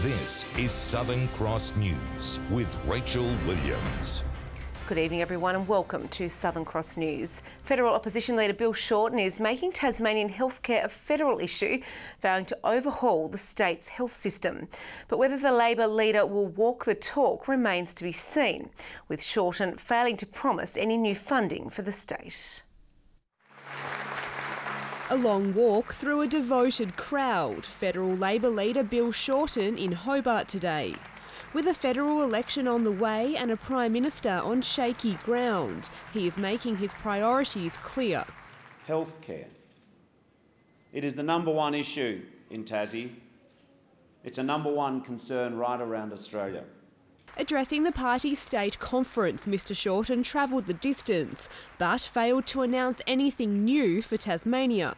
This is Southern Cross News with Rachel Williams. Good evening everyone and welcome to Southern Cross News. Federal Opposition Leader Bill Shorten is making Tasmanian healthcare a federal issue, vowing to overhaul the state's health system. But whether the Labor leader will walk the talk remains to be seen, with Shorten failing to promise any new funding for the state. A long walk through a devoted crowd, federal Labor leader Bill Shorten in Hobart today. With a federal election on the way and a Prime Minister on shaky ground, he is making his priorities clear. Healthcare. It is the number one issue in Tassie. It's a number one concern right around Australia. Addressing the party's state conference, Mr Shorten travelled the distance, but failed to announce anything new for Tasmania.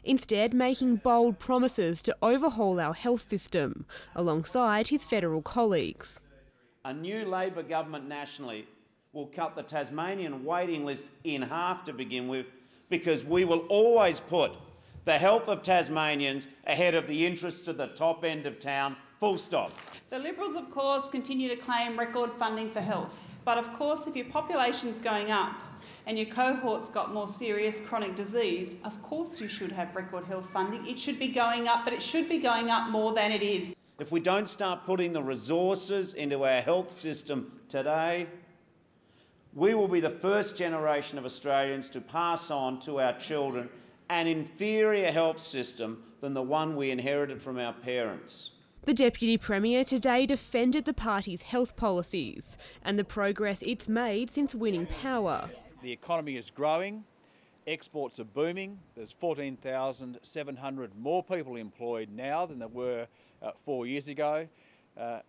Instead, making bold promises to overhaul our health system, alongside his federal colleagues. A new Labor government nationally will cut the Tasmanian waiting list in half to begin with, because we will always put the health of Tasmanians ahead of the interests of the top end of town, full stop. The Liberals, of course, continue to claim record funding for health. But of course, if your population's going up and your cohort's got more serious chronic disease, of course you should have record health funding. It should be going up, but it should be going up more than it is. If we don't start putting the resources into our health system today, we will be the first generation of Australians to pass on to our children an inferior health system than the one we inherited from our parents. The Deputy Premier today defended the party's health policies and the progress it's made since winning power. The economy is growing, exports are booming, there's 14,700 more people employed now than there were 4 years ago.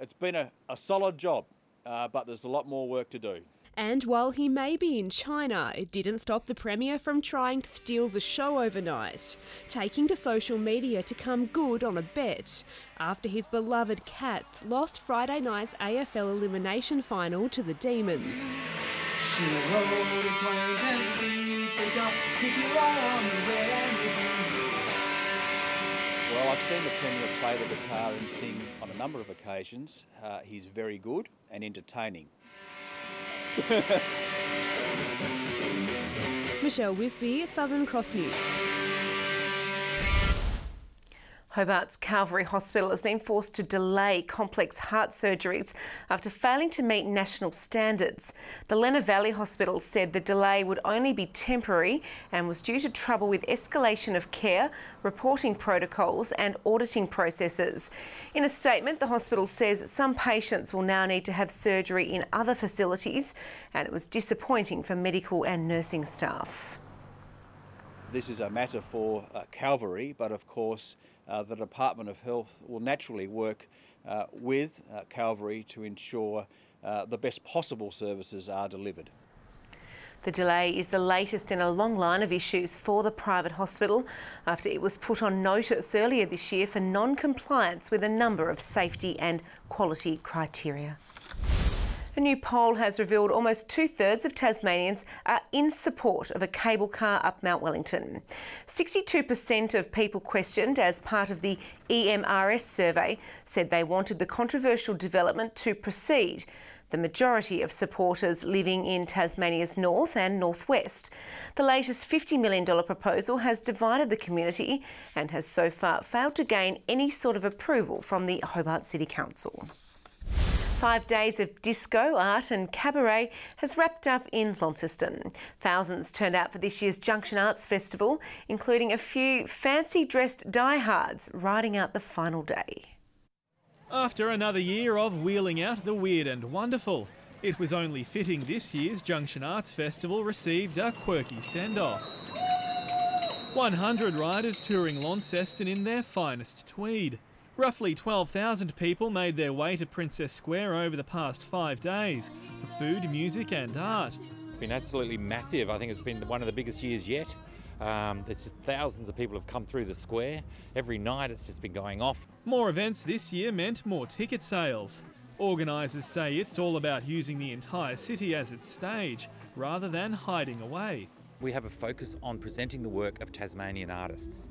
It's been a solid job, but there's a lot more work to do. And while he may be in China, it didn't stop the Premier from trying to steal the show overnight, taking to social media to come good on a bet after his beloved Cats lost Friday night's AFL elimination final to the Demons. Well, I've seen the Premier play the guitar and sing on a number of occasions. He's very good and entertaining. Michelle Wisby, Southern Cross News. Hobart's Calvary Hospital has been forced to delay complex heart surgeries after failing to meet national standards. The Lenna Valley Hospital said the delay would only be temporary and was due to trouble with escalation of care, reporting protocols and auditing processes. In a statement, the hospital says some patients will now need to have surgery in other facilities, and it was disappointing for medical and nursing staff. This is a matter for Calvary, but of course the Department of Health will naturally work with Calvary to ensure the best possible services are delivered. The delay is the latest in a long line of issues for the private hospital after it was put on notice earlier this year for non-compliance with a number of safety and quality criteria. A new poll has revealed almost 2/3 of Tasmanians are in support of a cable car up Mount Wellington. 62% of people questioned as part of the EMRS survey said they wanted the controversial development to proceed. The majority of supporters living in Tasmania's north and northwest. The latest $50 million proposal has divided the community and has so far failed to gain any sort of approval from the Hobart City Council. 5 days of disco, art and cabaret has wrapped up in Launceston. Thousands turned out for this year's Junction Arts Festival, including a few fancy-dressed diehards riding out the final day. After another year of wheeling out the weird and wonderful, it was only fitting this year's Junction Arts Festival received a quirky send-off. 100 riders touring Launceston in their finest tweed. Roughly 12,000 people made their way to Princess Square over the past 5 days for food, music and art. It's been absolutely massive. I think it's been one of the biggest years yet. There's just thousands of people have come through the square. Every night it's just been going off. More events this year meant more ticket sales. Organisers say it's all about using the entire city as its stage, rather than hiding away. We have a focus on presenting the work of Tasmanian artists.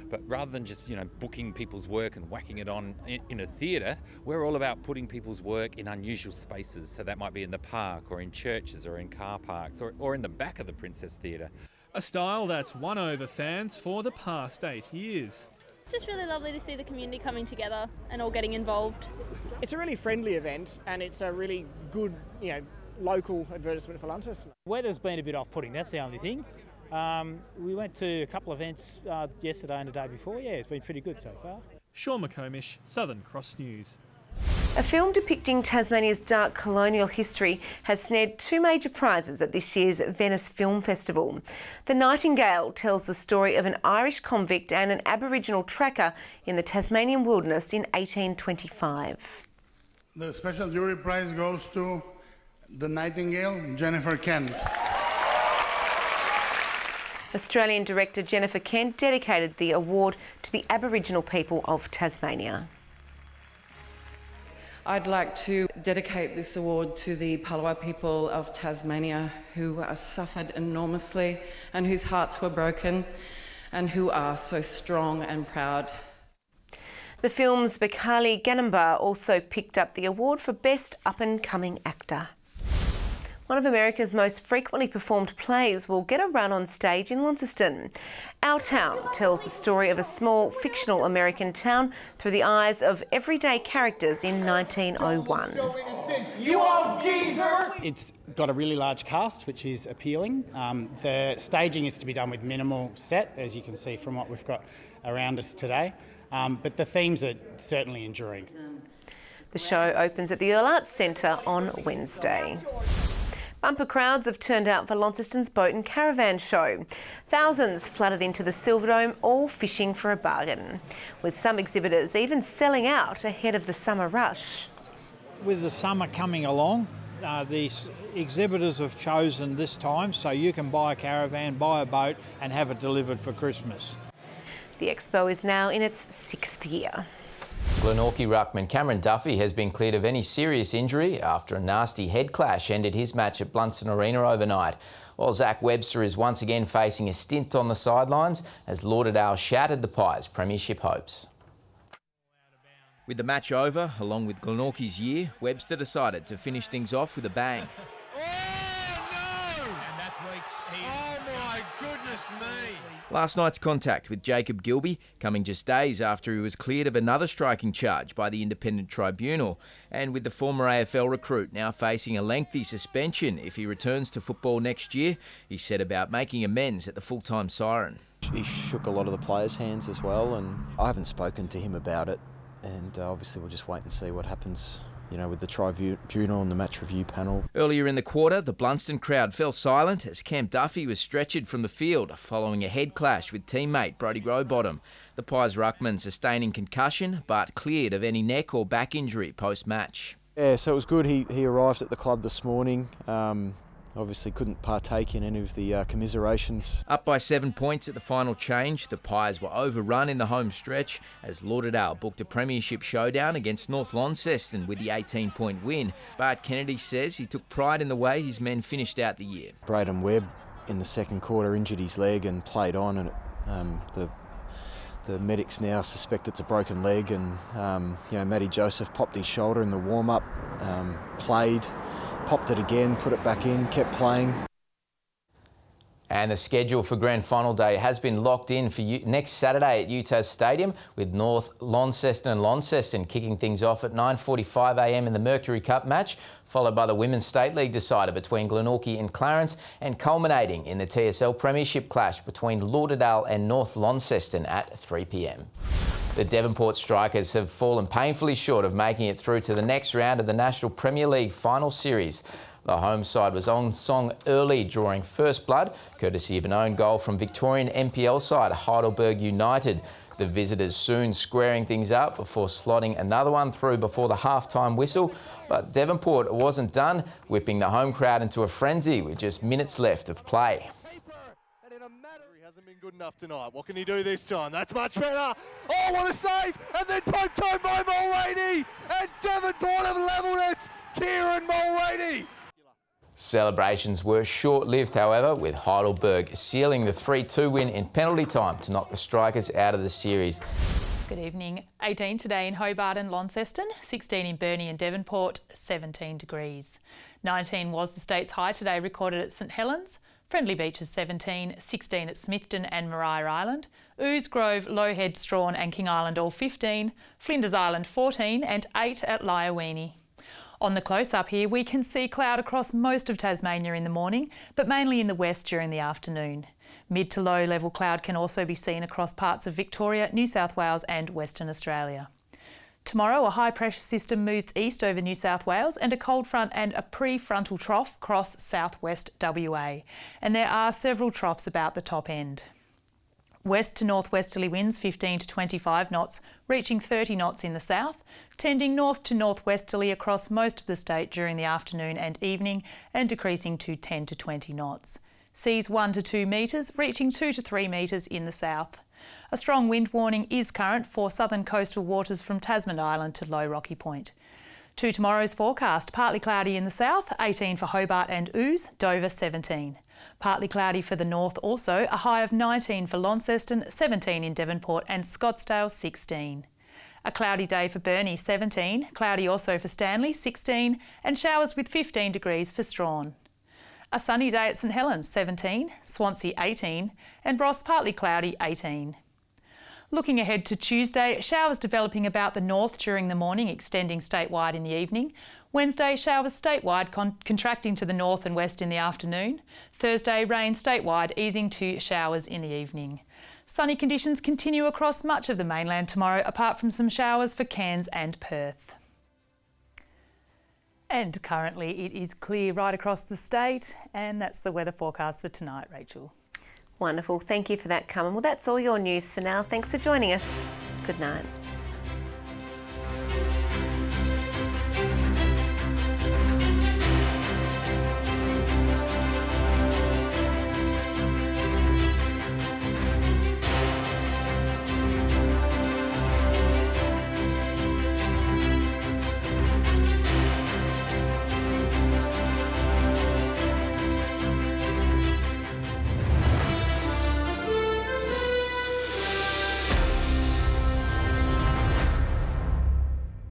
But rather than just, booking people's work and whacking it on in a theatre, we're all about putting people's work in unusual spaces. So that might be in the park or in churches or in car parks or in the back of the Princess Theatre. A style that's won over fans for the past 8 years. It's just really lovely to see the community coming together and all getting involved. It's a really friendly event and it's a really good, local advertisement for Launceston. Weather's been a bit off-putting, that's the only thing. We went to a couple of events yesterday and the day before. Yeah, it's been pretty good so far. Sean McComish, Southern Cross News. A film depicting Tasmania's dark colonial history has snared 2 major prizes at this year's Venice Film Festival. The Nightingale tells the story of an Irish convict and an Aboriginal tracker in the Tasmanian wilderness in 1825. The special jury prize goes to The Nightingale, Jennifer Kent. Australian director Jennifer Kent dedicated the award to the Aboriginal people of Tasmania. I'd like to dedicate this award to the Palawa people of Tasmania who suffered enormously and whose hearts were broken and who are so strong and proud. The film's Bakali Ganamba also picked up the award for Best Up-and-Coming Actor. One of America's most frequently performed plays will get a run on stage in Launceston. Our Town tells the story of a small fictional American town through the eyes of everyday characters in 1901. You old geezer! It's got a really large cast, which is appealing. The staging is to be done with minimal set, as you can see from what we've got around us today. But the themes are certainly enduring. The show opens at the Earl Arts Centre on Wednesday. Bumper crowds have turned out for Launceston's Boat and Caravan show. Thousands flooded into the Silverdome, all fishing for a bargain, with some exhibitors even selling out ahead of the summer rush. With the summer coming along, these exhibitors have chosen this time so you can buy a caravan, buy a boat and have it delivered for Christmas. The expo is now in its 6th year. Glenorchy ruckman Cameron Duffy has been cleared of any serious injury after a nasty head clash ended his match at Blunston Arena overnight. While Zach Webster is once again facing a stint on the sidelines as Lauderdale shattered the Pies' premiership hopes. With the match over, along with Glenorchy's year, Webster decided to finish things off with a bang. Last night's contact with Jacob Gilby coming just days after he was cleared of another striking charge by the Independent Tribunal, and with the former AFL recruit now facing a lengthy suspension if he returns to football next year, he set about making amends at the full-time Siren. He shook a lot of the players' hands as well, and I haven't spoken to him about it, and obviously we'll just wait and see what happens, with the tribunal and the match review panel. Earlier in the quarter, the Blunston crowd fell silent as Cam Duffy was stretchered from the field following a head clash with teammate Brodie Rowbottom. The Pies ruckman sustaining concussion but cleared of any neck or back injury post-match. Yeah, so it was good. He arrived at the club this morning. Obviously couldn't partake in any of the commiserations. Up by 7 points at the final change, the Pies were overrun in the home stretch as Lauderdale booked a premiership showdown against North Launceston with the 18-point win. Bart Kennedy says he took pride in the way his men finished out the year. Braden Webb in the second quarter injured his leg and played on, and the medics now suspect it's a broken leg, and Matty Joseph popped his shoulder in the warm-up, played, popped it again, put it back in, kept playing. And the schedule for Grand Final Day has been locked in for next Saturday at UTAS Stadium, with North Launceston and Launceston kicking things off at 9:45 a.m. in the Mercury Cup match, followed by the Women's State League decider between Glenorchy and Clarence, and culminating in the TSL Premiership clash between Lauderdale and North Launceston at 3 p.m. The Devonport Strikers have fallen painfully short of making it through to the next round of the National Premier League Final Series. The home side was on song early, drawing first blood, courtesy of an own goal from Victorian NPL side Heidelberg United. The visitors soon squaring things up before slotting another one through before the half-time whistle. But Devonport wasn't done, whipping the home crowd into a frenzy with just minutes left of play. Good enough tonight. What can he do this time? That's much better. Oh, what a save! And then poke time by Mullaney! And Devonport have levelled it! Kieran Mullaney! Celebrations were short-lived, however, with Heidelberg sealing the 3-2 win in penalty time to knock the Strikers out of the series. Good evening. 18 today in Hobart and Launceston, 16 in Burnie and Devonport, 17 degrees. 19 was the state's high today, recorded at St Helens. Friendly Beaches 17, 16 at Smithton and Maria Island. Ouse, Grove, Lowhead, Strawn and King Island all 15. Flinders Island 14 and 8 at Lyoweeney. On the close-up here, we can see cloud across most of Tasmania in the morning, but mainly in the west during the afternoon. Mid to low level cloud can also be seen across parts of Victoria, New South Wales and Western Australia. Tomorrow, a high pressure system moves east over New South Wales and a cold front and a prefrontal trough cross southwest WA. And there are several troughs about the top end. West to northwesterly winds 15 to 25 knots, reaching 30 knots in the south, tending north to northwesterly across most of the state during the afternoon and evening and decreasing to 10 to 20 knots. Seas 1 to 2 metres, reaching 2 to 3 metres in the south. A strong wind warning is current for southern coastal waters from Tasman Island to Low Rocky Point. To tomorrow's forecast, partly cloudy in the south, 18 for Hobart and Ouse, Dover 17. Partly cloudy for the north also, a high of 19 for Launceston, 17 in Devonport and Scottsdale 16. A cloudy day for Burnie 17, cloudy also for Stanley 16 and showers with 15 degrees for Strawn. A sunny day at St Helens 17, Swansea 18 and Ross partly cloudy 18. Looking ahead to Tuesday, showers developing about the north during the morning, extending statewide in the evening. Wednesday, showers statewide contracting to the north and west in the afternoon. Thursday, rain statewide easing to showers in the evening. Sunny conditions continue across much of the mainland tomorrow, apart from some showers for Cairns and Perth. And currently it is clear right across the state, and that's the weather forecast for tonight, Rachel. Wonderful. Thank you for that, Carmen. Well, that's all your news for now. Thanks for joining us. Good night.